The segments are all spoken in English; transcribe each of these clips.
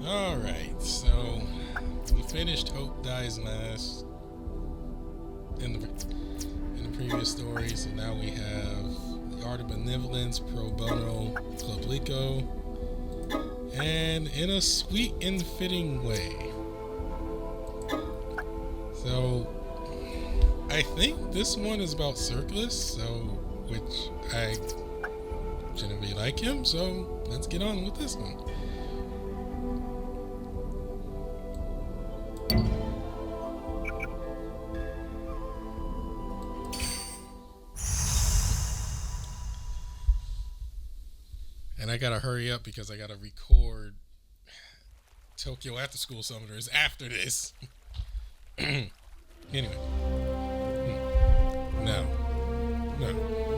Alright, so we finished Hope Dies Last in the previous story, so now we have the Art of Benevolence, Pro Bono, Publico, and in a sweet and fitting way. So I think this one is about Cerkles, so which I generally like him, so let's get on with this one. And I gotta hurry up because I gotta record Tokyo After School Summoners after this. Anyway. Now,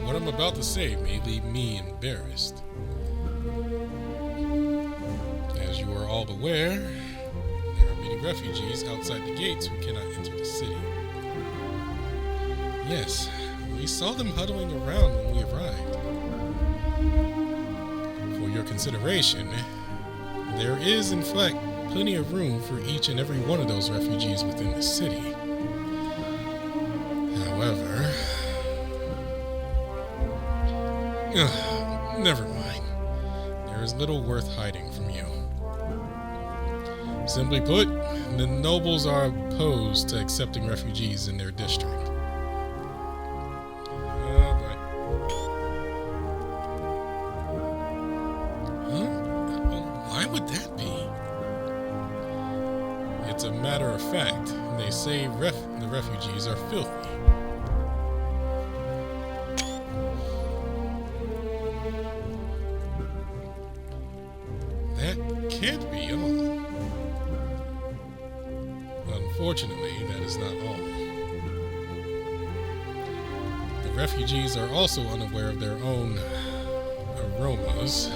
what I'm about to say may leave me embarrassed. As you are all aware, there are many refugees outside the gates who cannot enter the city. Yes, we saw them huddling around when we arrived. For your consideration, there is in fact plenty of room for each and every one of those refugees within the city. However, never mind. There is little worth hiding from you. Simply put, the nobles are opposed to accepting refugees in their district. Oh boy. Huh? Why would that be? It's a matter of fact. They say the refugees are filthy. That can't be all. Unfortunately, that is not all. The refugees are also unaware of their own aromas.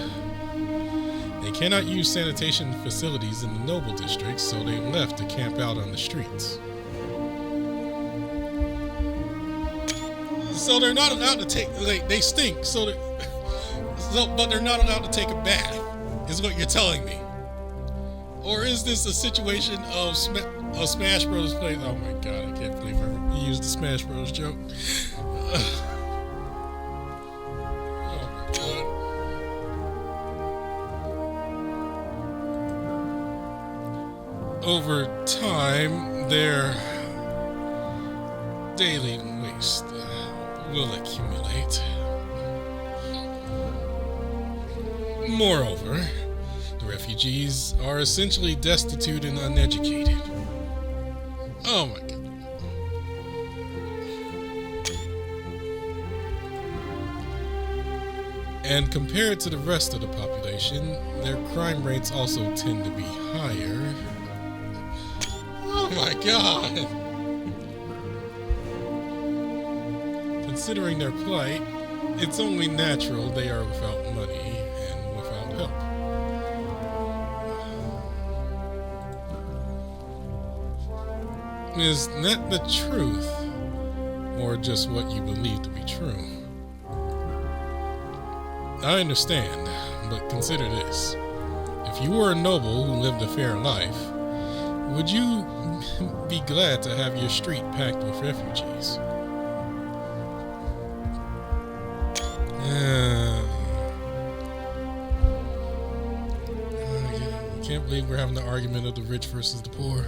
They cannot use sanitation facilities in the noble districts, so they left to camp out on the streets. So they're not allowed to take, they stink, but they're not allowed to take a bath, is what you're telling me. Or is this a situation of Smash Bros. Play? Oh my god, I can't believe I used the Smash Bros. Joke. Over time, their daily waste will accumulate. Moreover, the refugees are essentially destitute and uneducated. Oh my god. And compared to the rest of the population, their crime rates also tend to be higher. Oh my god! Considering their plight, it's only natural they are without money and without help. Is that the truth, or just what you believe to be true? I understand, but consider this. If you were a noble who lived a fair life, would you be glad to have your street packed with refugees? I can't believe we're having the argument of the rich versus the poor.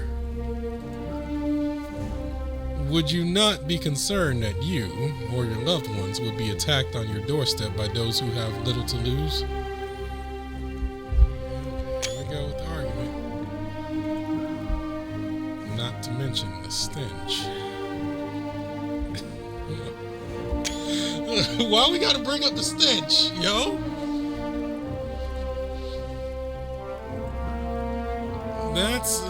Would you not be concerned that you or your loved ones would be attacked on your doorstep by those who have little to lose? Here we go with the argument. Not to mention the stench. Why we gotta bring up the stench, yo? That's,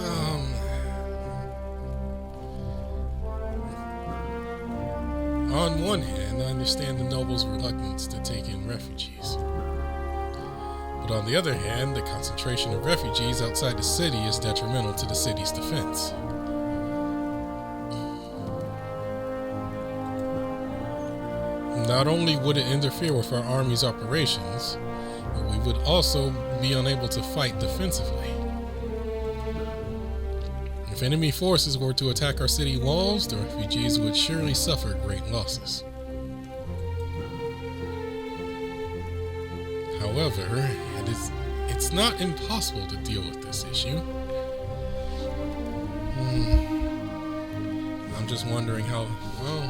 on one hand, I understand the nobles' reluctance to take in refugees. But on the other hand, the concentration of refugees outside the city is detrimental to the city's defense. Not only would it interfere with our army's operations, but we would also be unable to fight defensively. If enemy forces were to attack our city walls, the refugees would surely suffer great losses. However, it's not impossible to deal with this issue. I'm just wondering how, well,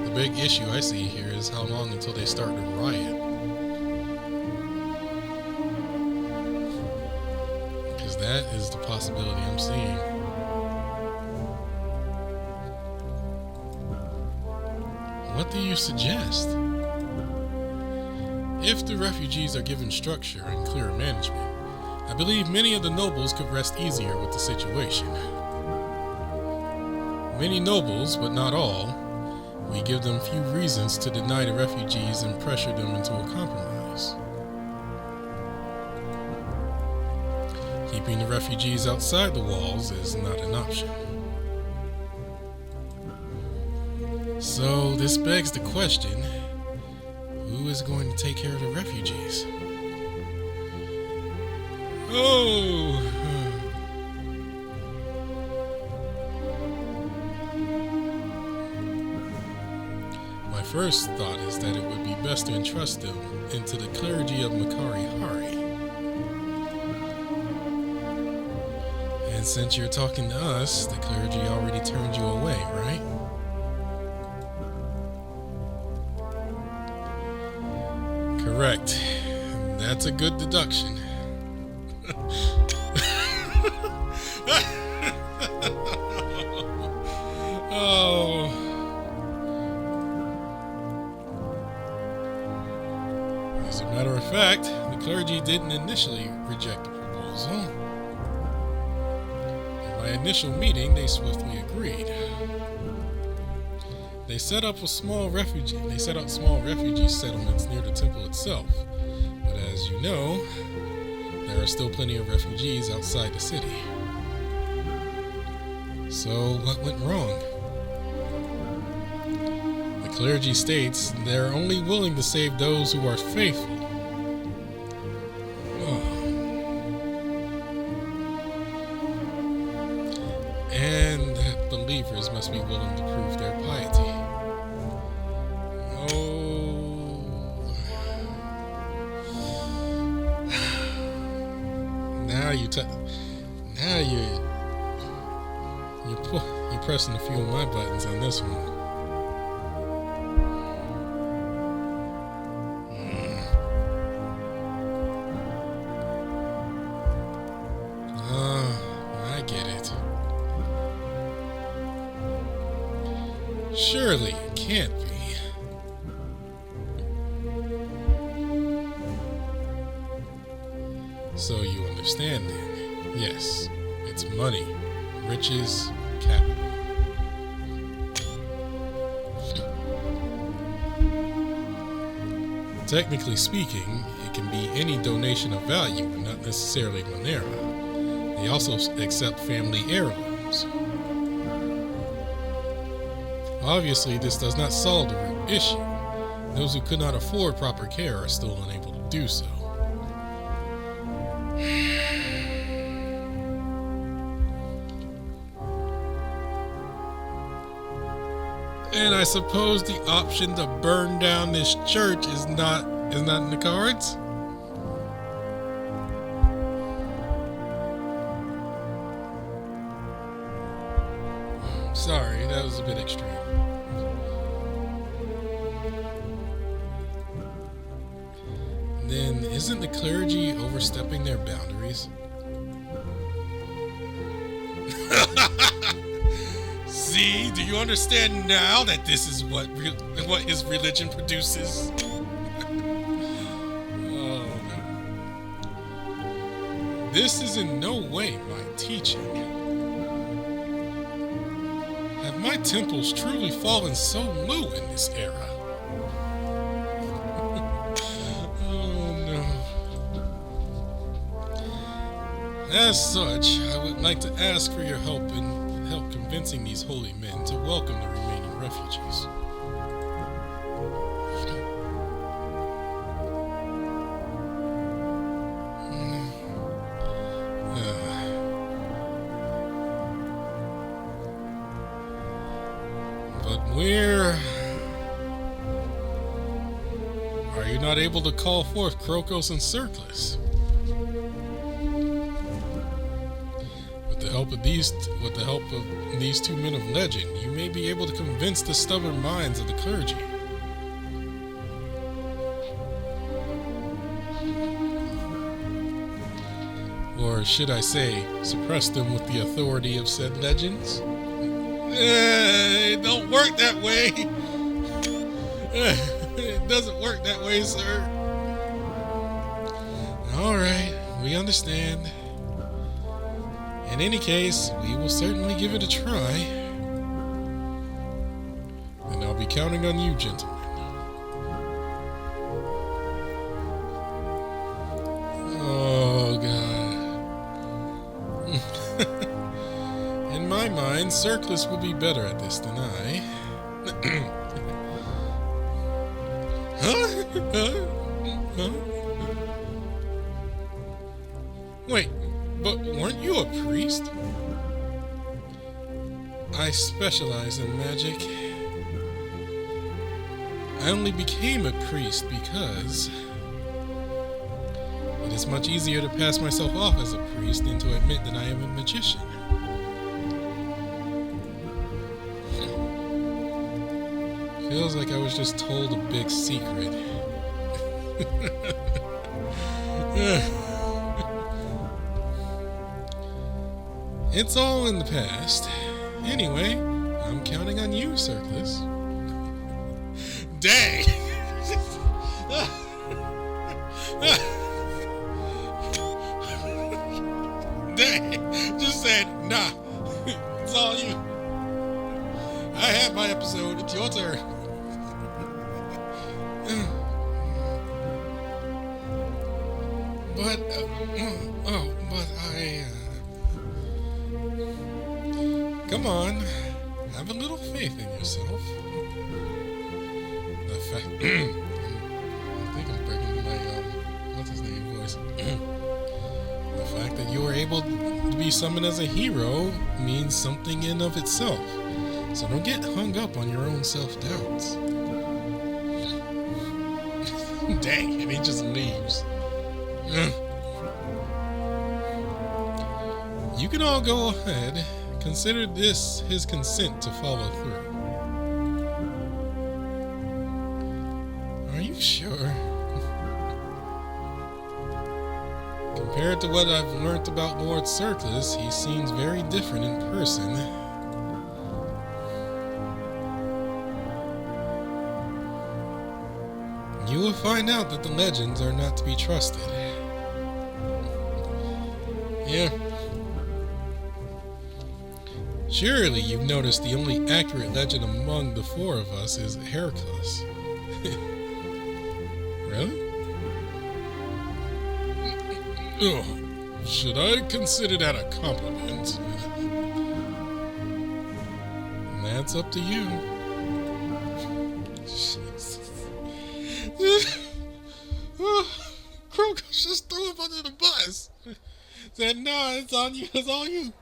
the big issue I see here is how long until they start to riot. Because that is the possibility I'm seeing. What do you suggest? If the refugees are given structure and clearer management, I believe many of the nobles could rest easier with the situation. Many nobles, but not all, we give them few reasons to deny the refugees and pressure them into a compromise. Keeping the refugees outside the walls is not an option. So this begs the question, who is going to take care of the refugees? My first thought is that it would be best to entrust them into the clergy of Makari-Hari. And since you're talking to us, the clergy already turned you away, right? Correct. That's a good deduction. Oh. As a matter of fact, the clergy didn't initially reject the proposal. In my initial meeting, they swiftly agreed. They set up small refugee settlements near the temple itself. But as you know, there are still plenty of refugees outside the city. So what went wrong? The clergy states they're only willing to save those who are faithful. And that believers must be willing to prove their piety. You're pressing a few of my buttons on this one. I get it. Surely it can't be. So you understand then? Yes, it's money, riches, capital. Technically speaking, it can be any donation of value, but not necessarily Monera. They also accept family heirlooms. Obviously, this does not solve the root issue. Those who could not afford proper care are still unable to do so. And I suppose the option to burn down this church is not in the cards? Sorry, that was a bit extreme. Then isn't the clergy overstepping their boundaries? See, do you understand now that this is what his religion produces? Oh no. This is in no way my teaching. Have my temples truly fallen so low in this era? Oh no. As such, I would like to ask for your help in convincing these holy men to welcome the remaining refugees. Where are you not able to call forth Cerkles and Cerkles? With the help of these two men of legend, you may be able to convince the stubborn minds of the clergy. Or should I say, suppress them with the authority of said legends? It don't work that way. It doesn't work that way, sir. Alright, we understand. In any case, we will certainly give it a try. And I'll be counting on you, gentlemen. Oh, God. In my mind, Cerkles will be better at this than I. Huh? Wait, but weren't you a priest? I specialize in magic. I only became a priest because it is much easier to pass myself off as a priest than to admit that I am a magician. Feels like I was just told a big secret. It's all in the past. Anyway, I'm counting on you, Cerkles. Dang! Dang! Just said, nah. It's all you. I had my episode. It's your turn. But I... Come on. Have a little faith in yourself. The fact... I think I'm breaking my, what's his name voice. The fact that you were able to be summoned as a hero means something in of itself. So don't get hung up on your own self-doubts. Dang, and he just leaves. You can all go ahead. Consider this his consent to follow through. Are you sure? Compared to what I've learnt about Lord Cerkles, he seems very different in person. You will find out that the legends are not to be trusted. Yeah. Surely you've noticed the only accurate legend among the four of us is Cerkles. Really? Oh, should I consider that a compliment? That's up to you. Jesus. Cerkles just threw him under the bus. Said, "No, it's on you. It's all you."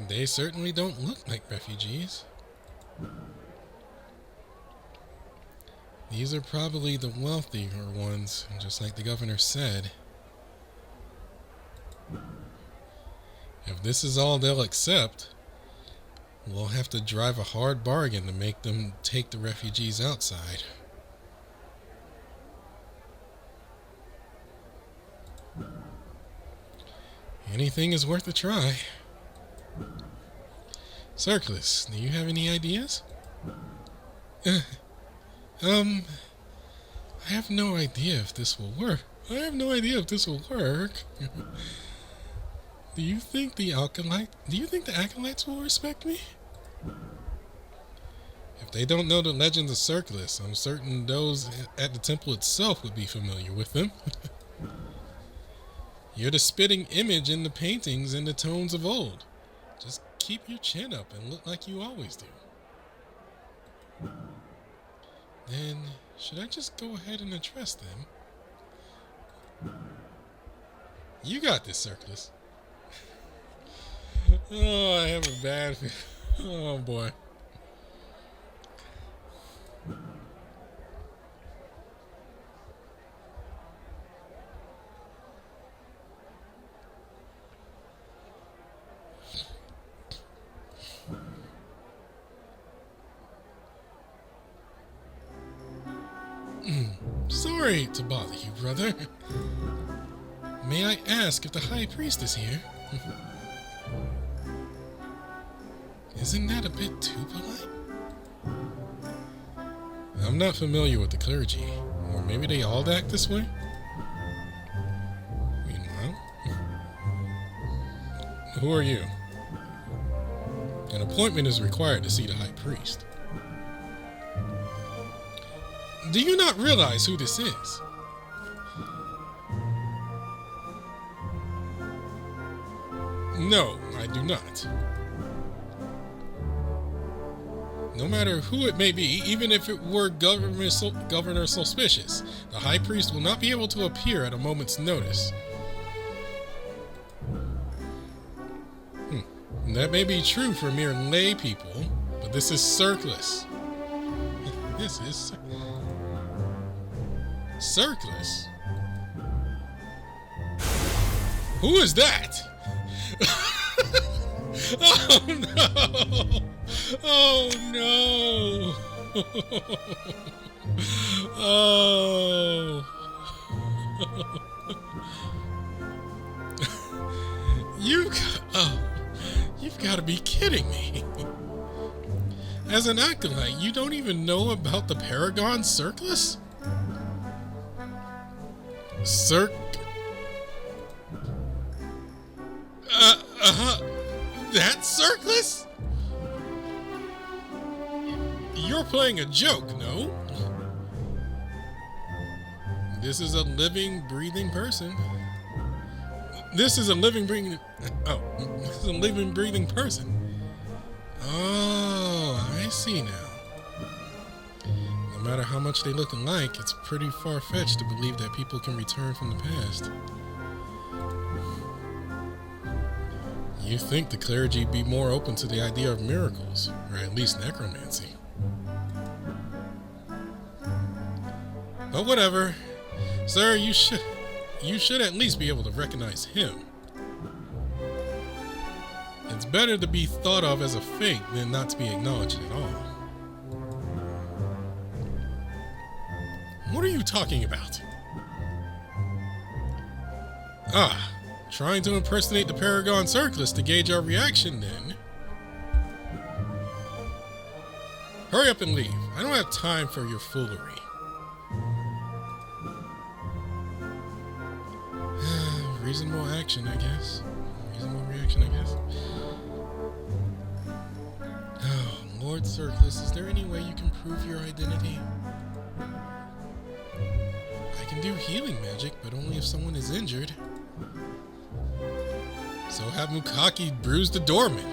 They certainly don't look like refugees. These are probably the wealthier ones, just like the governor said. If this is all they'll accept, we'll have to drive a hard bargain to make them take the refugees outside. Anything is worth a try. Cerkles, do you have any ideas? I have no idea if this will work. Do you think the acolytes will respect me? If they don't know the legends of Cerkles, I'm certain those at the temple itself would be familiar with them. You're the spitting image in the paintings and the tones of old. Just keep your chin up and look like you always do. Then, should I just go ahead and address them? You got this, Cerkles. Oh, I have a bad feeling. Oh, boy. Sorry to bother you, brother. May I ask if the High Priest is here? Isn't that a bit too polite? I'm not familiar with the clergy, or maybe they all act this way? Meanwhile, who are you? An appointment is required to see the High Priest. Do you not realize who this is? No, I do not. No matter who it may be, even if it were Governor Suspicious, the High Priest will not be able to appear at a moment's notice. That may be true for mere lay people, but this is Cerkles. This is Cerkles. Who is that? Oh no! Oh no! Oh! You've got to be kidding me! As an acolyte, you don't even know about the Paragon Cerkles? That's Cerkles? You're playing a joke, no? This is a living, breathing person. This is a living, breathing person. Oh, I see now. No matter how much they look alike, it's pretty far-fetched to believe that people can return from the past. You think the clergy be more open to the idea of miracles, or at least necromancy. But whatever. Sir, you should at least be able to recognize him. It's better to be thought of as a fake than not to be acknowledged at all. What are you talking about? Ah, trying to impersonate the Paragon Cerkles to gauge our reaction then. Hurry up and leave. I don't have time for your foolery. Reasonable action, I guess. Reasonable reaction, I guess. Oh, Lord Cerkles, is there any way you can prove your identity? I can do healing magic, but only if someone is injured. So have Makari bruise the doorman.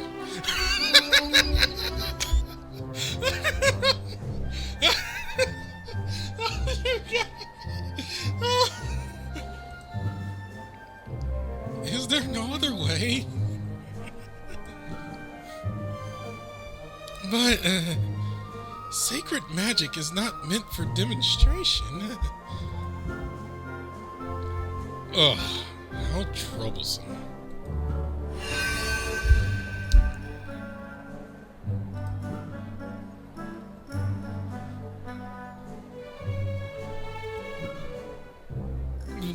Is there no other way? But, sacred magic is not meant for demonstration. Ugh, how troublesome.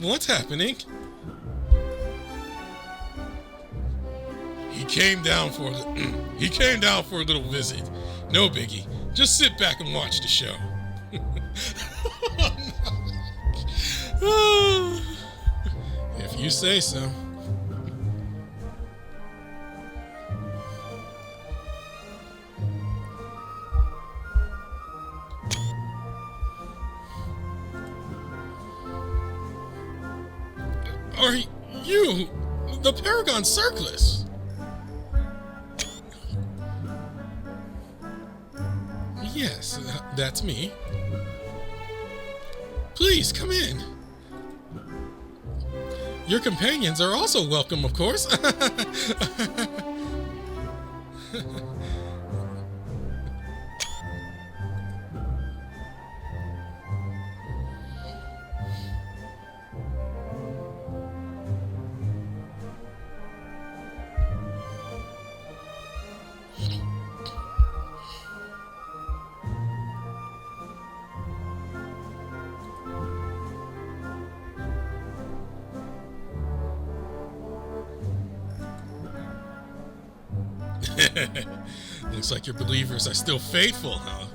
What's happening? He came down for a little visit. No biggie. Just sit back and watch the show. If you say so. Are you the Paragon Cerkles? Yes, that's me. Please, come in. Your companions are also welcome, of course. Looks like your believers are still faithful, huh?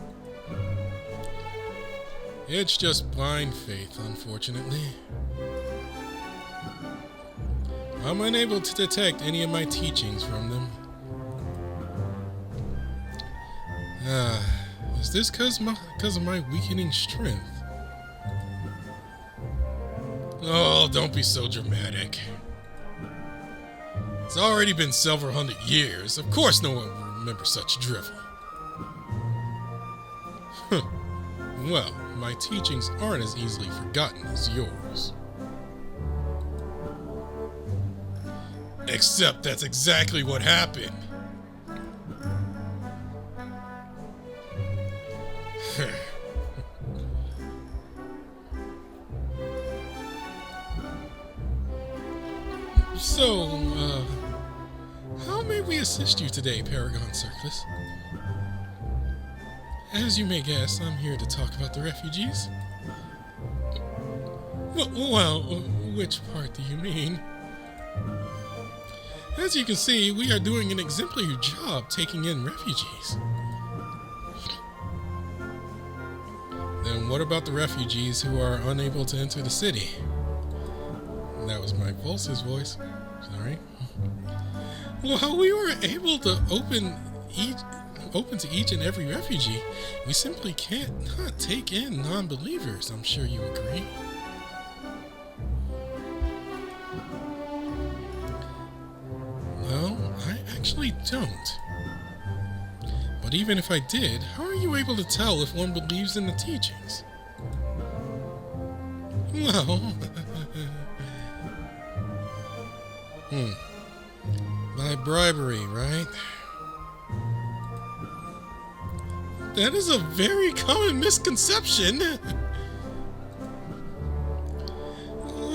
It's just blind faith, unfortunately. I'm unable to detect any of my teachings from them. Is this because of my weakening strength? Oh, don't be so dramatic. It's already been several hundred years. Of course no one will remember such drivel. Well, my teachings aren't as easily forgotten as yours. Except that's exactly what happened. So, how may we assist you today, Paragon Cerkles? As you may guess, I'm here to talk about the refugees. Well, which part do you mean? As you can see, we are doing an exemplary job taking in refugees. Then what about the refugees who are unable to enter the city? That was my pulse's voice. Sorry. Well, we were able to open to each and every refugee. We simply can't not take in non-believers. I'm sure you agree. Well, I actually don't. But even if I did, how are you able to tell if one believes in the teachings? Well, by bribery, right? That is a very common misconception.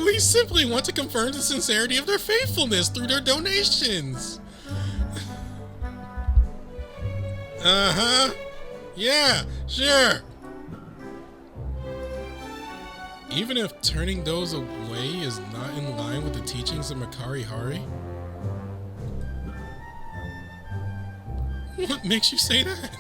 We simply want to confirm the sincerity of their faithfulness through their donations. Uh-huh. Yeah, sure. Even if turning those away is not in line with the teachings of Makari-Hari? What makes you say that?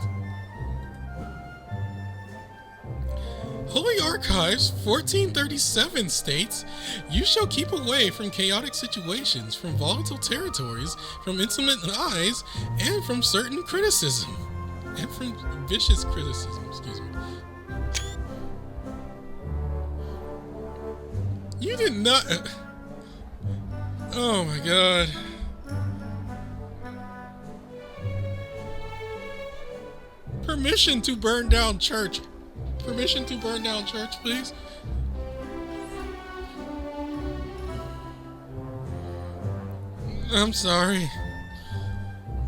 Holy Archives 1437 states, "You shall keep away from chaotic situations, from volatile territories, from insolent eyes, and from certain criticism." And from vicious criticism, excuse me. You did not... Oh my god. Permission to burn down church. Permission to burn down church, please. I'm sorry.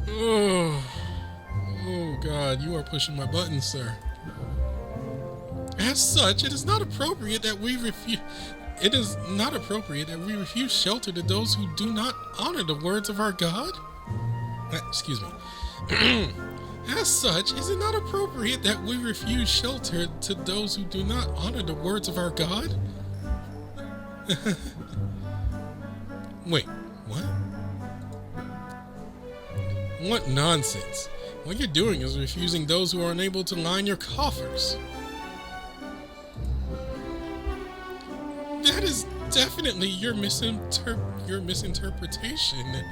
Oh God, you are pushing my buttons, sir. As such, it is not appropriate that we refuse. It is not appropriate that we refuse shelter to those who do not honor the words of our God. Excuse me. As such, is it not appropriate that we refuse shelter to those who do not honor the words of our God? Wait, what? What nonsense. What you're doing is refusing those who are unable to line your coffers. That is definitely your misinterpretation.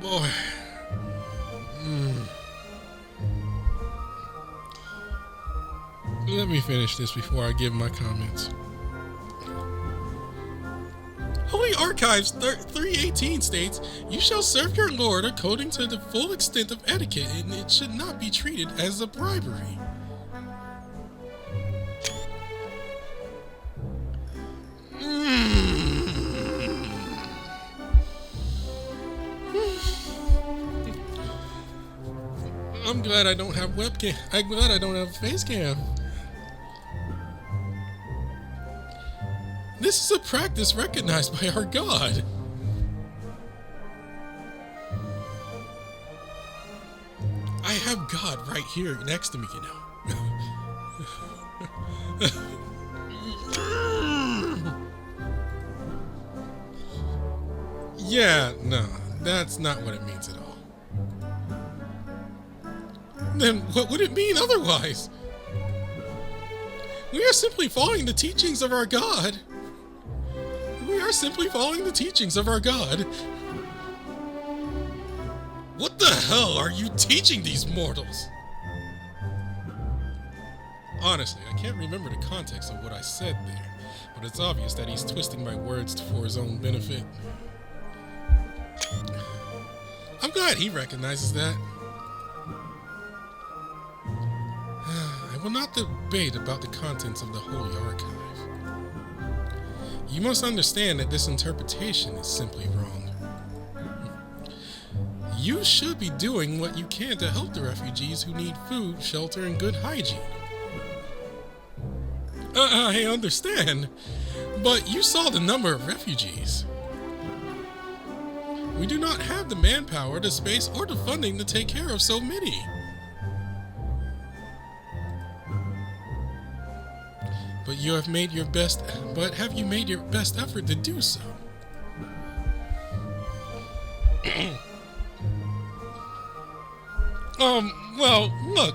Boy. Let me finish this before I give my comments. Holy Archives 318 states, "You shall serve your lord according to the full extent of etiquette, and it should not be treated as a bribery." I'm glad I don't have webcam. I'm glad I don't have face cam. This is a practice recognized by our God. I have God right here next to me, you know. Yeah, no, that's not what it means at all. Then what would it mean otherwise? We are simply following the teachings of our God. We are simply following the teachings of our God. What the hell are you teaching these mortals? Honestly, I can't remember the context of what I said there, but it's obvious that he's twisting my words for his own benefit. I'm glad he recognizes that. I will not debate about the contents of the Holy Archive. You must understand that this interpretation is simply wrong. You should be doing what you can to help the refugees who need food, shelter, and good hygiene. I understand, but you saw the number of refugees. We do not have the manpower, the space, or the funding to take care of so many. But you have made your best. But have you made your best effort to do so? Well, look.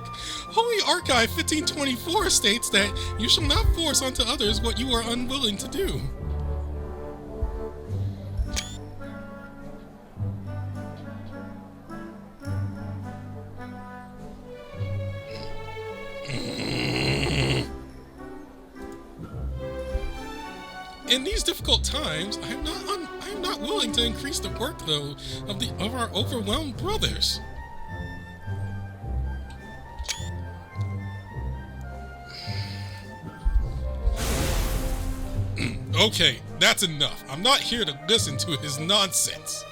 Holy Archive 1524 states that you shall not force onto others what you are unwilling to do. In these difficult times, I am not willing to increase the workload of our overwhelmed brothers. Okay, that's enough. I'm not here to listen to his nonsense.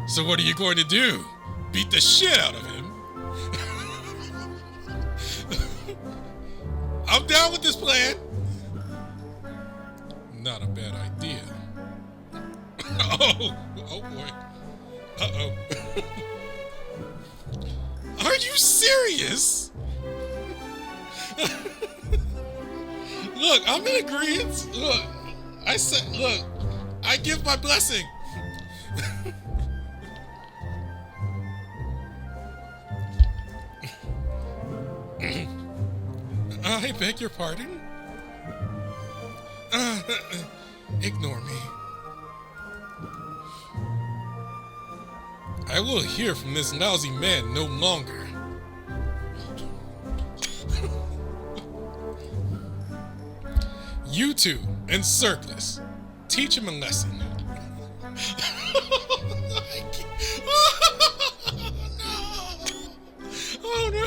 So what are you going to do? Beat the shit out of him? I'm down with this plan. Not a bad idea. Oh boy. Uh-oh. Are you serious? Look, I'm in agreement. Look, I give my blessing. I beg your pardon? Ignore me. I will hear from this lousy man no longer. You two and Cerkles, teach him a lesson. Oh no!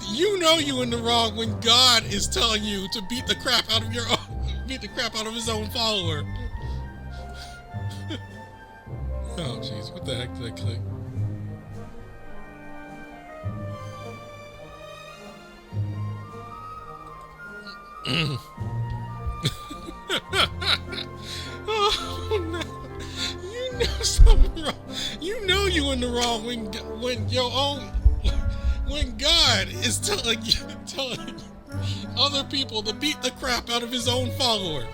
You know you in the wrong when God is telling you to beat the crap out of his own follower. Oh jeez, what the heck did I click? Oh no! You know something wrong. You know you in the wrong when God is telling other people to beat the crap out of his own follower.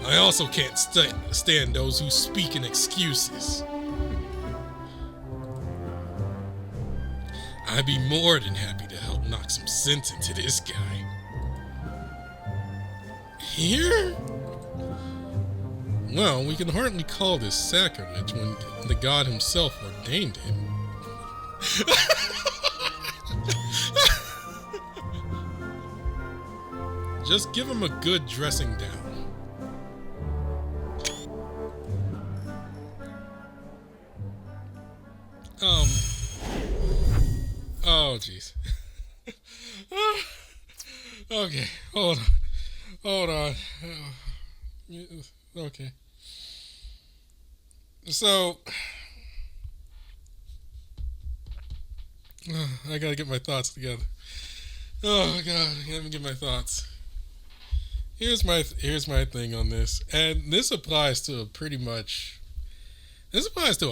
I also can't stand those who speak in excuses. I'd be more than happy to help knock some sense into this guy. Here? Well, we can hardly call this sacrilege when the god himself ordained it. Just give him a good dressing down. Oh, jeez. Okay, hold on. Okay. So, I gotta get my thoughts together. Oh God, let me get my thoughts. Here's my thing on this, and this applies to a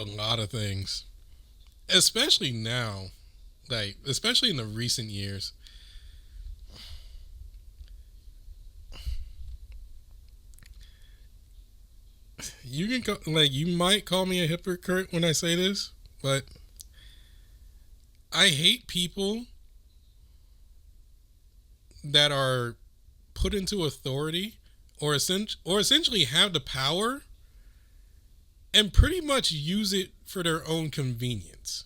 lot of things, especially now, especially in the recent years. You can go, you might call me a hypocrite when I say this, but I hate people that are put into authority or essentially have the power and pretty much use it for their own convenience.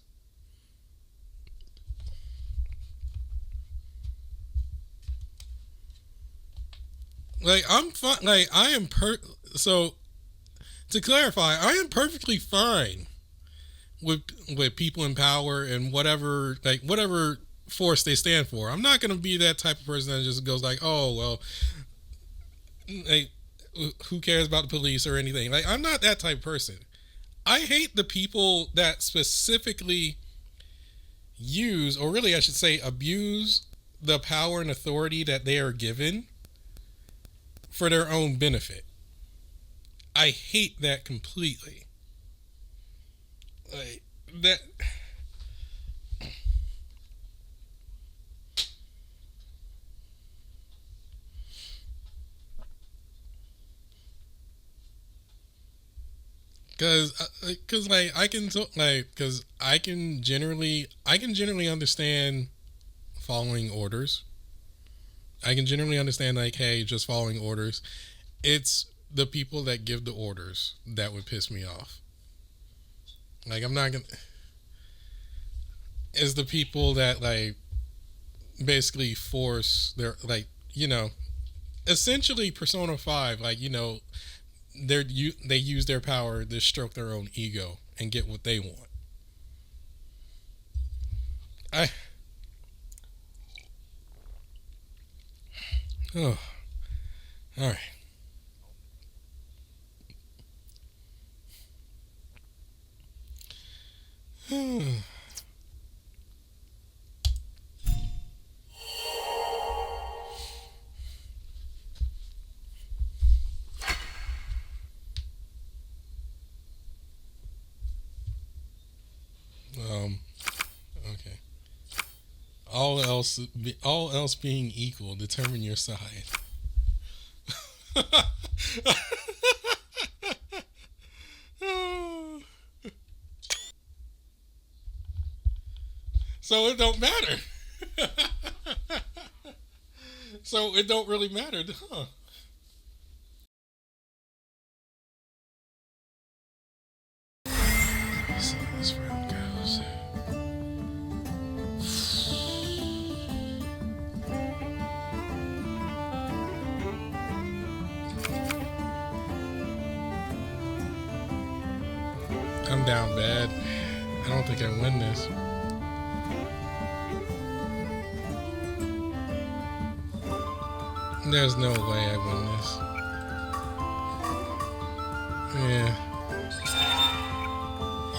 I'm fine. So to clarify, I am perfectly fine with people in power and whatever force they stand for. I'm not going to be that type of person that just goes oh well, who cares about the police or anything. I'm not that type of person. I hate the people that specifically use, or really I should say abuse, the power and authority that they are given for their own benefit. I hate that completely. That. Because I can generally understand following orders. I can generally understand hey, just following orders. It's the people that give the orders that would piss me off. I'm not gonna. It's the people that basically force their essentially Persona 5, they use their power to stroke their own ego and get what they want. Oh, all right. Okay. All else being equal, determine your side. So it don't matter. So it don't really matter, huh? Let me see how this round goes. I'm down bad. I don't think I win this. There's no way I win this.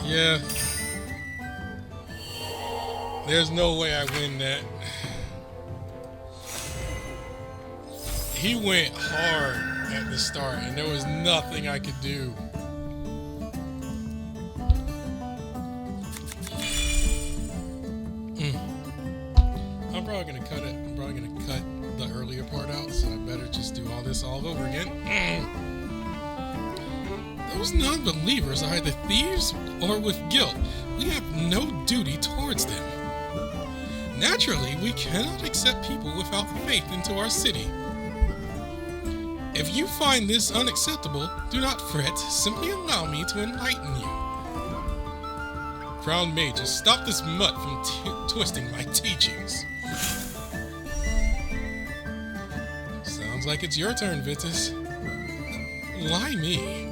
Yeah. There's no way I win that. He went hard at the start, and there was nothing I could do. I'm probably gonna cut it. I'm probably gonna cut the earlier part out, so I better just do all this all over again. Those non-believers are either thieves or with guilt. We have no duty towards them. Naturally, we cannot accept people without faith into our city. If you find this unacceptable, do not fret. Simply allow me to enlighten you. Crown Mages, stop this mutt from twisting my teachings. Sounds like it's your turn, Vitus. Why me?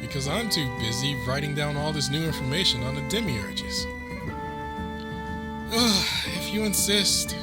Because I'm too busy writing down all this new information on the demiurges. If you insist.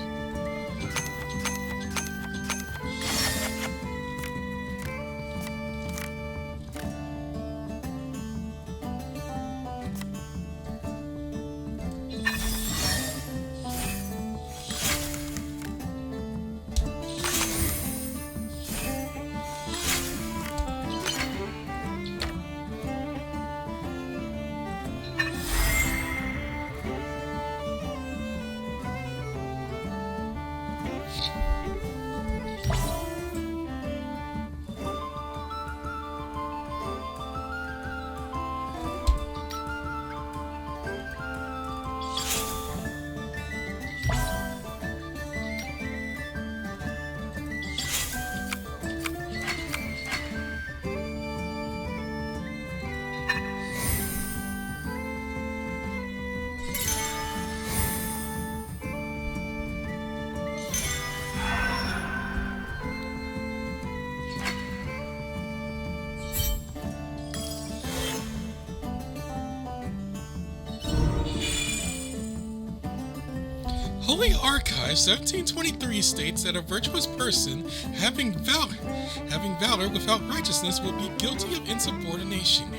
Holy Archive 1723 states that a virtuous person having valor without righteousness will be guilty of insubordination.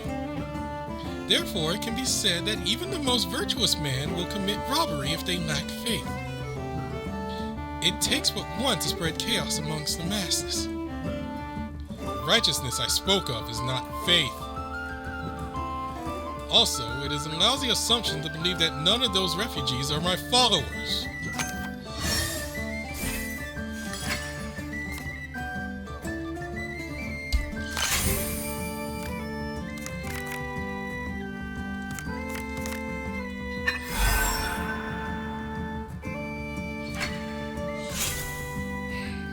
Therefore, it can be said that even the most virtuous man will commit robbery if they lack faith. It takes but one to spread chaos amongst the masses. Righteousness I spoke of is not faith. Also, it is a lousy assumption to believe that none of those refugees are my followers.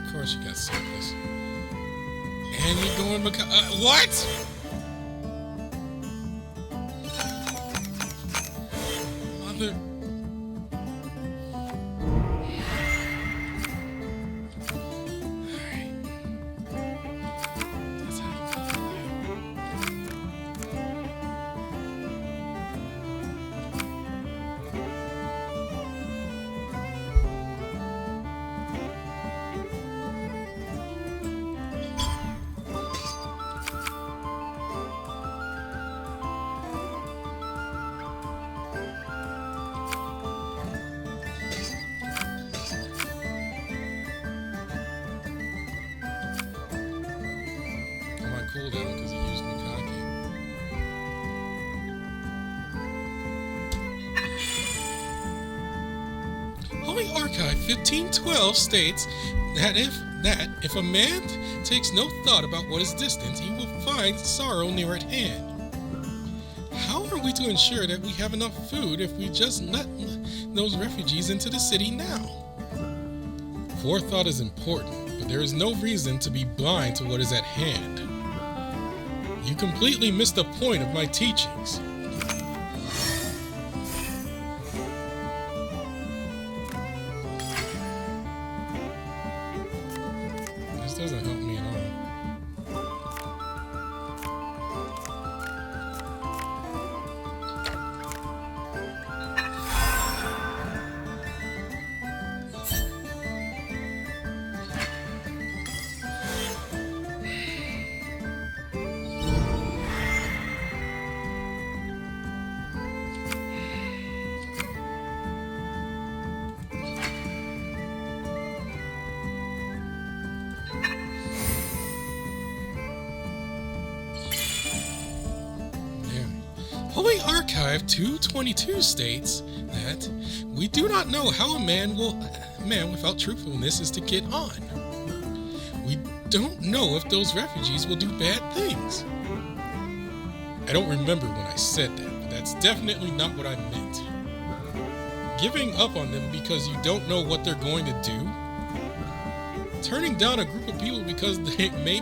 Of course you got Cerkles. And you're going what? Mother. Alright. That's how you play. Cooldown because he used Makari. Holy Archive 1512 states that if a man takes no thought about what is distant, he will find sorrow near at hand. How are we to ensure that we have enough food if we just let those refugees into the city now? Forethought is important, but there is no reason to be blind to what is at hand. You completely missed the point of my teachings. This doesn't help me at all. Holy Archive 222 states that we do not know how a man without truthfulness is to get on. We don't know if those refugees will do bad things. I don't remember when I said that, but that's definitely not what I meant. Giving up on them because you don't know what they're going to do? Turning down a group of people because there may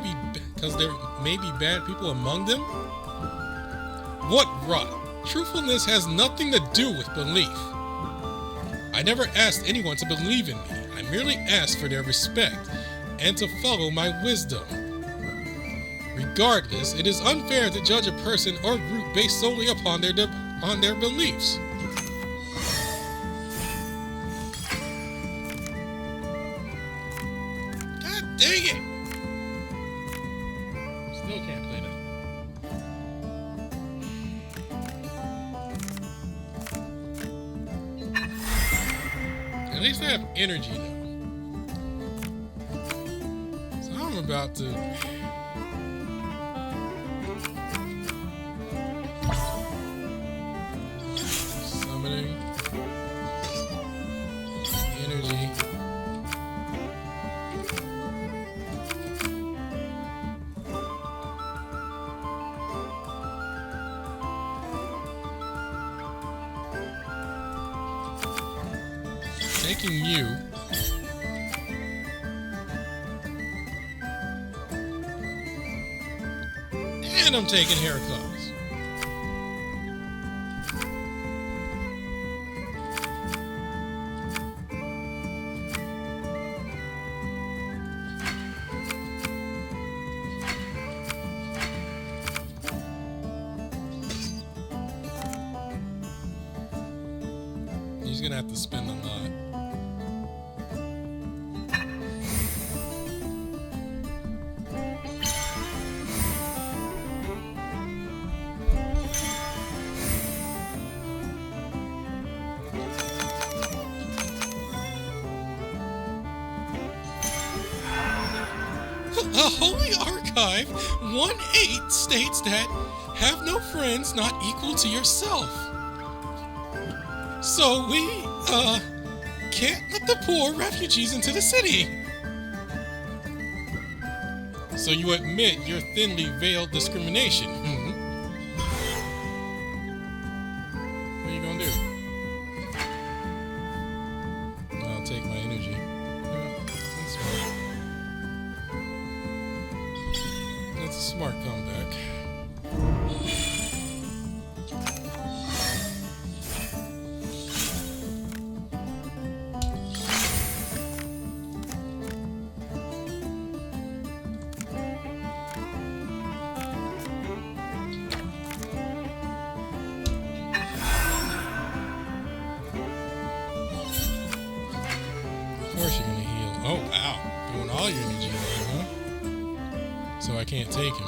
be bad people among them? What rot! Truthfulness has nothing to do with belief. I never asked anyone to believe in me. I merely asked for their respect and to follow my wisdom. Regardless, it is unfair to judge a person or group based solely upon their beliefs. God dang it! Still can't play that. At least I have energy though. So I'm about to summoning energy. Taking you. And I'm taking Cerkles. He's gonna have to spend a lot. A holy archive 1-8 states that have no friends not equal to yourself. So we, can't let the poor refugees into the city. So you admit your thinly veiled discrimination. What are you gonna do? I'll take my energy. That's smart. That's a smart comeback. Of course you're gonna heal. Oh wow, doing all your energy there, huh? So I can't take him.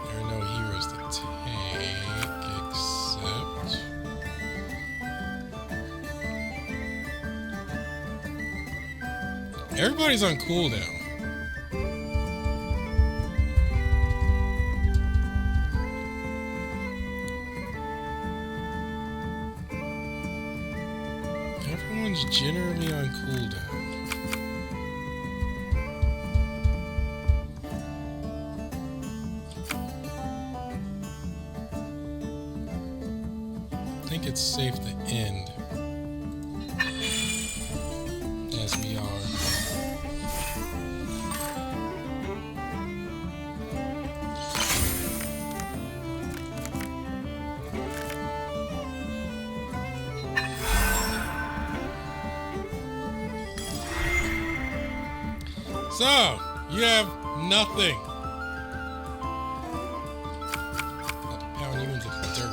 There are no heroes to take except everybody's on cooldown. Everyone's generally on cooldown. I think it's safe to end as we are. So, you have nothing. I'll pound you into the dirt.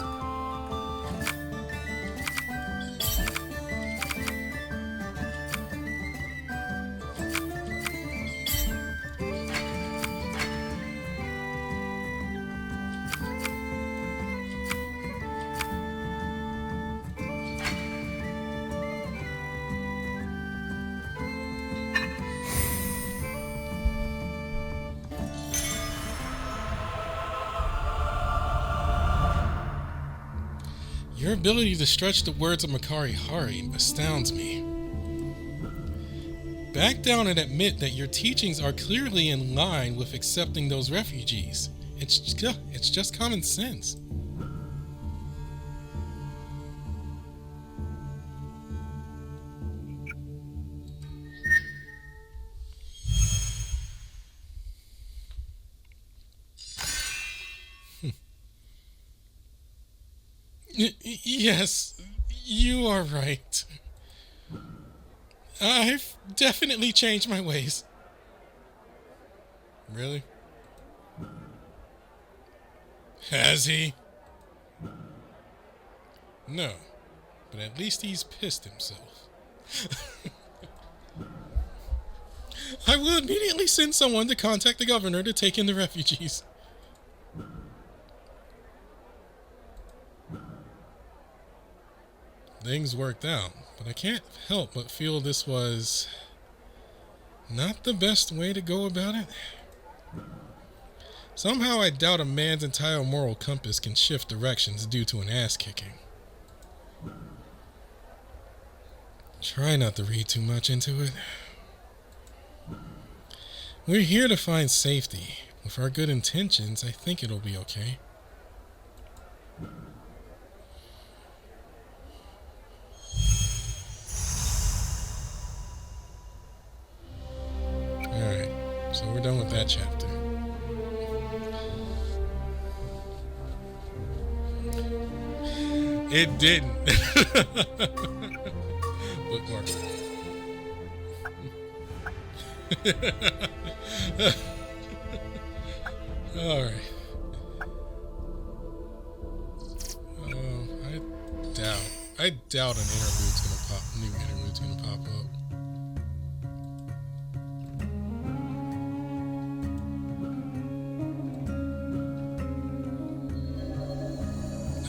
Your ability to stretch the words of Makari-Hari astounds me. Back down and admit that your teachings are clearly in line with accepting those refugees. It's just common sense. Yes, you are right. I've definitely changed my ways. Really? Has he? No, but at least he's pissed himself. I will immediately send someone to contact the governor to take in the refugees. Things worked out, but I can't help but feel this was not the best way to go about it. Somehow I doubt a man's entire moral compass can shift directions due to an ass kicking. Try not to read too much into it. We're here to find safety. With our good intentions, I think it'll be okay. Alright, so we're done with that chapter. It didn't. Bookmark. Alright. I doubt an interlude's gonna pop. New interlude's gonna pop up.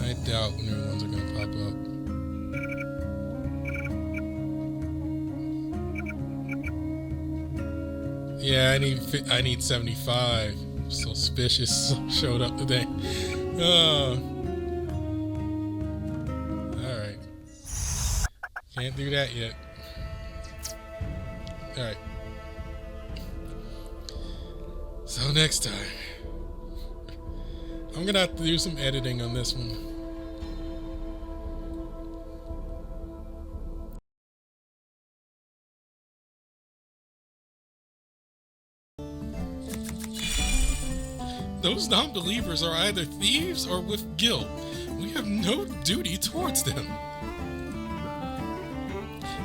I doubt new ones are gonna pop up. Yeah, I need 75. Suspicious showed up today. Alright. Can't do that yet. Alright. So next time, I'm gonna have to do some editing on this one. Those non-believers are either thieves or with guilt. We have no duty towards them.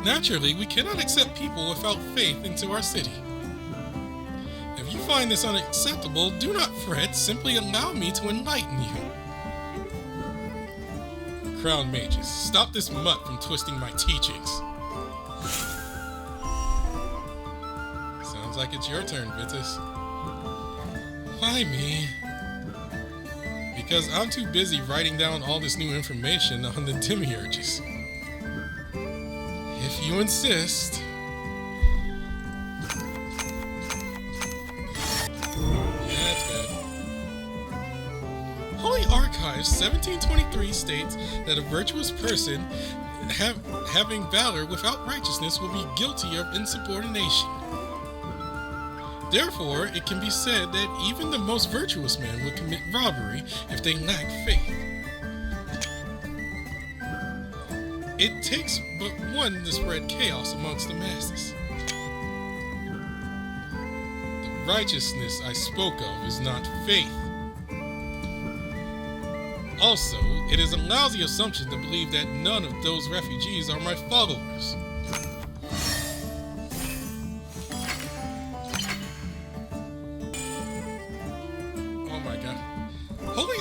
Naturally, we cannot accept people without faith into our city. If you find this unacceptable, do not fret, simply allow me to enlighten you. Crown Mages, stop this mutt from twisting my teachings. Sounds like it's your turn, Vitus. Why me? Because I'm too busy writing down all this new information on the demiurges. If you insist. Yeah, that's bad. Holy Archives 1723 states that a virtuous person having valor without righteousness will be guilty of insubordination. Therefore, it can be said that even the most virtuous men will commit robbery if they lack faith. It takes but one to spread chaos amongst the masses. The righteousness I spoke of is not faith. Also, it is a lousy assumption to believe that none of those refugees are my followers.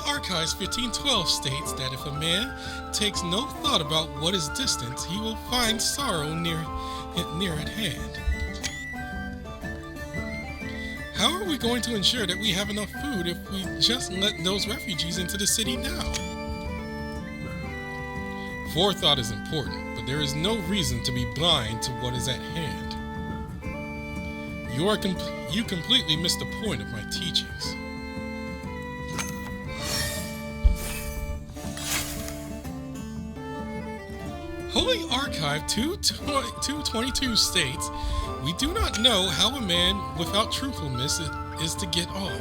Archives 1512 states that if a man takes no thought about what is distant, he will find sorrow near at hand. How are we going to ensure that we have enough food if we just let those refugees into the city now? Forethought is important, but there is no reason to be blind to what is at hand. You completely missed the point of my teachings. Holy Archive 222 states, we do not know how a man without truthfulness is to get on.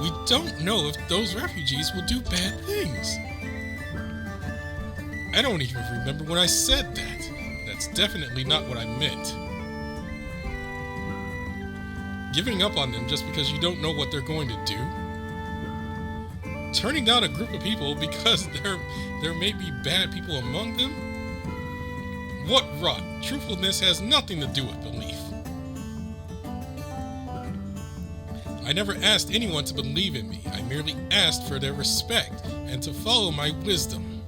We don't know if those refugees will do bad things. I don't even remember when I said that. That's definitely not what I meant. Giving up on them just because you don't know what they're going to do? turning down a group of people because there may be bad people among them? What rot! Truthfulness has nothing to do with belief. I never asked anyone to believe in me. I merely asked for their respect and to follow my wisdom.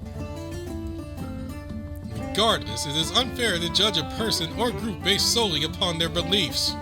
Regardless, it is unfair to judge a person or group based solely upon their beliefs.